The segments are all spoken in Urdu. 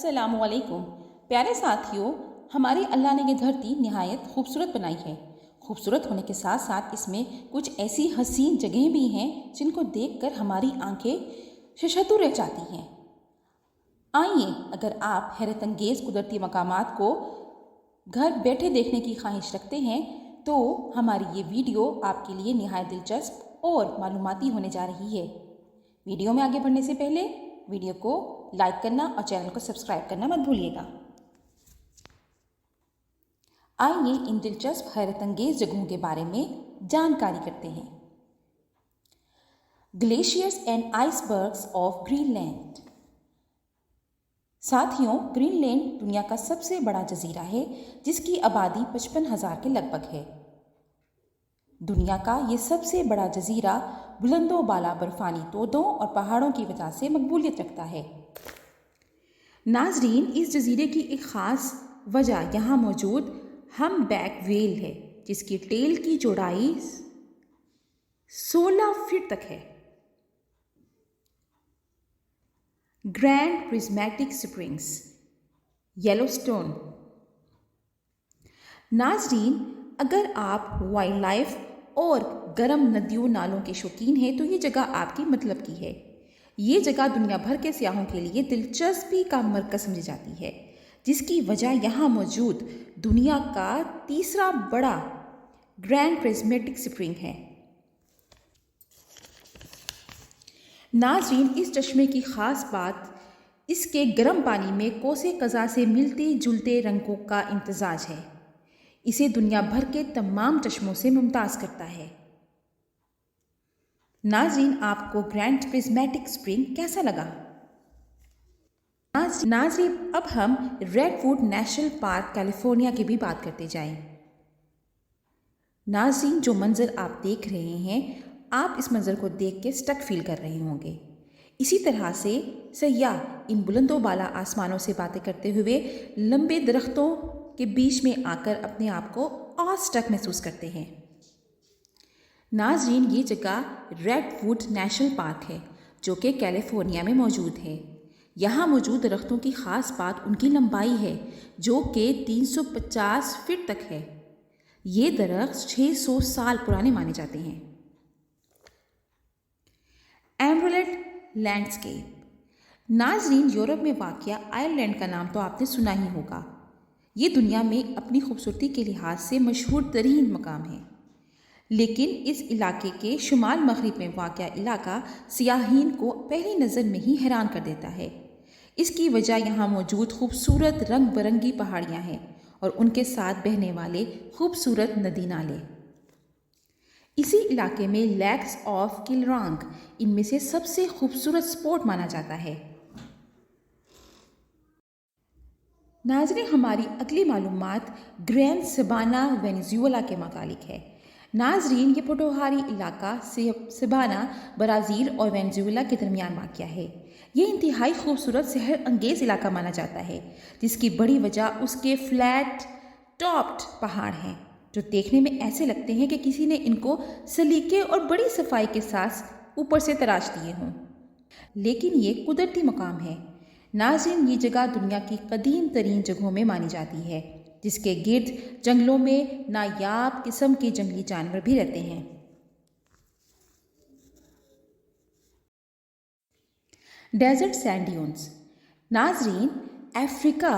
السلام علیکم پیارے ساتھیوں، ہماری اللہ نے یہ دھرتی نہایت خوبصورت بنائی ہے۔ خوبصورت ہونے کے ساتھ ساتھ اس میں کچھ ایسی حسین جگہیں بھی ہیں جن کو دیکھ کر ہماری آنکھیں ششدر رہ جاتی ہیں۔ آئیے، اگر آپ حیرت انگیز قدرتی مقامات کو گھر بیٹھے دیکھنے کی خواہش رکھتے ہیں تو ہماری یہ ویڈیو آپ کے لیے نہایت دلچسپ اور معلوماتی ہونے جا رہی ہے۔ ویڈیو میں آگے بڑھنے سے پہلے ویڈیو کو لائک کرنا اور چینل کو سبسکرائب کرنا مت بھولیے گا۔ آئیے ان دلچسپ حیرت انگیز جگہوں کے بارے میں جانکاری کرتے ہیں۔ Glaciers and icebergs of Greenland. ساتھیوں، گرین لینڈ دنیا کا سب سے بڑا جزیرہ ہے جس کی آبادی 55,000 کے لگ بھگ ہے۔ دنیا کا یہ سب سے بڑا جزیرہ بلند و بالا برفانی تودوں اور پہاڑوں کی وجہ سے مقبولیت رکھتا ہے۔ ناظرین، اس جزیرے کی ایک خاص وجہ یہاں موجود ہم بیک ویل ہے جس کی ٹیل کی چوڑائی 16 فٹ تک ہے۔ Grand prismatic springs, Yellowstone. ناظرین، اگر آپ وائلڈ لائف اور گرم ندیوں نالوں کے شوقین ہیں تو یہ جگہ آپ کی مطلب کی ہے۔ یہ جگہ دنیا بھر کے سیاحوں کے لیے دلچسپی کا مرکز سمجھی جاتی ہے، جس کی وجہ یہاں موجود دنیا کا تیسرا بڑا گرینڈ پرزمیٹک سپرنگ ہے۔ ناظرین، اس چشمے کی خاص بات اس کے گرم پانی میں کوسے قزح سے ملتے جلتے رنگوں کا امتزاج ہے۔ اسے دنیا بھر کے تمام چشموں سے ممتاز کرتا ہے۔ ناظرین، آپ کو گرینڈ پرزمیٹک سپرنگ کیسا لگا؟ ناظرین، اب ہم Redwood National Park California کی بھی بات کرتے جائیں۔ ناظرین، جو منظر آپ دیکھ رہے ہیں، آپ اس منظر کو دیکھ کے اسٹک فیل کر رہے ہوں گے۔ اسی طرح سے سیاح ان بلند و بالا آسمانوں سے باتیں کرتے ہوئے لمبے درختوں کے بیچ میں آ کر اپنے آپ کو آ سٹک محسوس کرتے ہیں۔ ناظرین، یہ جگہ ریڈ ووڈ نیشنل پارک ہے جو کہ کیلیفورنیا میں موجود ہے۔ یہاں موجود درختوں کی خاص بات ان کی لمبائی ہے جو کہ 350 فٹ تک ہے۔ یہ درخت 600 سال پرانے مانے جاتے ہیں۔ Emerald landscape. ناظرین، یورپ میں واقع آئرلینڈ کا نام تو آپ نے سنا ہی ہوگا۔ یہ دنیا میں اپنی خوبصورتی کے لحاظ سے مشہور ترین مقام ہے، لیکن اس علاقے کے شمال مغرب میں واقع علاقہ سیاحین کو پہلی نظر میں ہی حیران کر دیتا ہے۔ اس کی وجہ یہاں موجود خوبصورت رنگ برنگی پہاڑیاں ہیں اور ان کے ساتھ بہنے والے خوبصورت ندی نالے۔ اسی علاقے میں لیکس آف کلرانگ ان میں سے سب سے خوبصورت سپاٹ مانا جاتا ہے۔ ناظرین، ہماری اگلی معلومات گرین سبانا وینزویلا کے متعلق ہے۔ ناظرین، یہ پٹوہاری علاقہ سبانا برازیل اور وینزویلا کے درمیان واقع ہے۔ یہ انتہائی خوبصورت سحر انگیز علاقہ مانا جاتا ہے جس کی بڑی وجہ اس کے فلیٹ ٹاپڈ پہاڑ ہیں جو دیکھنے میں ایسے لگتے ہیں کہ کسی نے ان کو سلیقے اور بڑی صفائی کے ساتھ اوپر سے تراش دیے ہوں، لیکن یہ قدرتی مقام ہے۔ ناظرین، یہ جگہ دنیا کی قدیم ترین جگہوں میں مانی جاتی ہے جس کے گرد جنگلوں میں نایاب قسم کے جنگلی جانور بھی رہتے ہیں۔ Desert sand dunes. ناظرین، افریقہ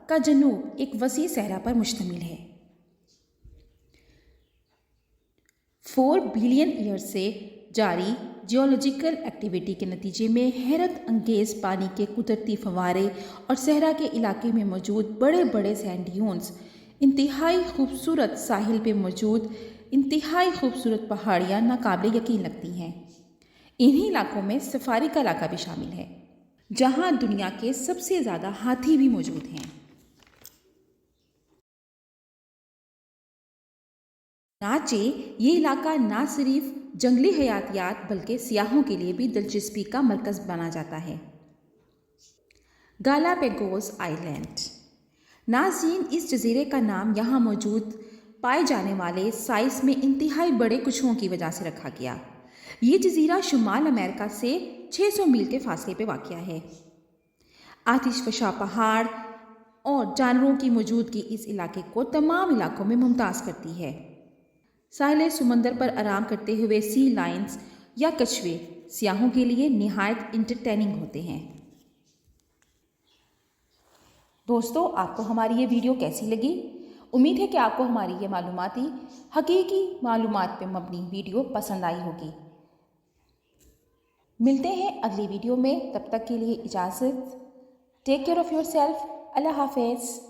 کا جنوب ایک وسیع صحرا پر مشتمل ہے۔ 4 بلین ایئر سے جاری جیولوجیکل ایکٹیویٹی کے نتیجے میں حیرت انگیز پانی کے قدرتی فوارے اور صحرا کے علاقے میں موجود بڑے بڑے سینڈ ڈیونز، انتہائی خوبصورت ساحل پہ موجود انتہائی خوبصورت پہاڑیاں ناقابل یقین لگتی ہیں۔ انہی علاقوں میں سفاری کا علاقہ بھی شامل ہے جہاں دنیا کے سب سے زیادہ ہاتھی بھی موجود ہیں۔ چنانچہ یہ علاقہ نہ صرف جنگلی حیاتیات بلکہ سیاحوں کے لیے بھی دلچسپی کا مرکز بنا جاتا ہے۔ گالاپیگوس آئی لینڈ۔ ناظرین، اس جزیرے کا نام یہاں موجود پائے جانے والے سائز میں انتہائی بڑے کچھووں کی وجہ سے رکھا گیا۔ یہ جزیرہ شمال امریکہ سے 600 میل کے فاصلے پہ واقع ہے۔ آتش فشاں پہاڑ اور جانوروں کی موجودگی اس علاقے کو تمام علاقوں میں ممتاز کرتی ہے۔ ساحل سمندر پر آرام کرتے ہوئے سی لائنز یا کچھوے سیاحوں کے لیے نہایت انٹرٹیننگ ہوتے ہیں۔ دوستو، آپ کو ہماری یہ ویڈیو کیسی لگی؟ امید ہے کہ آپ کو ہماری یہ معلوماتی حقیقی معلومات پہ مبنی ویڈیو پسند آئی ہوگی۔ ملتے ہیں اگلی ویڈیو میں، تب تک کے لیے اجازت۔ Take care of yourself. اللہ حافظ۔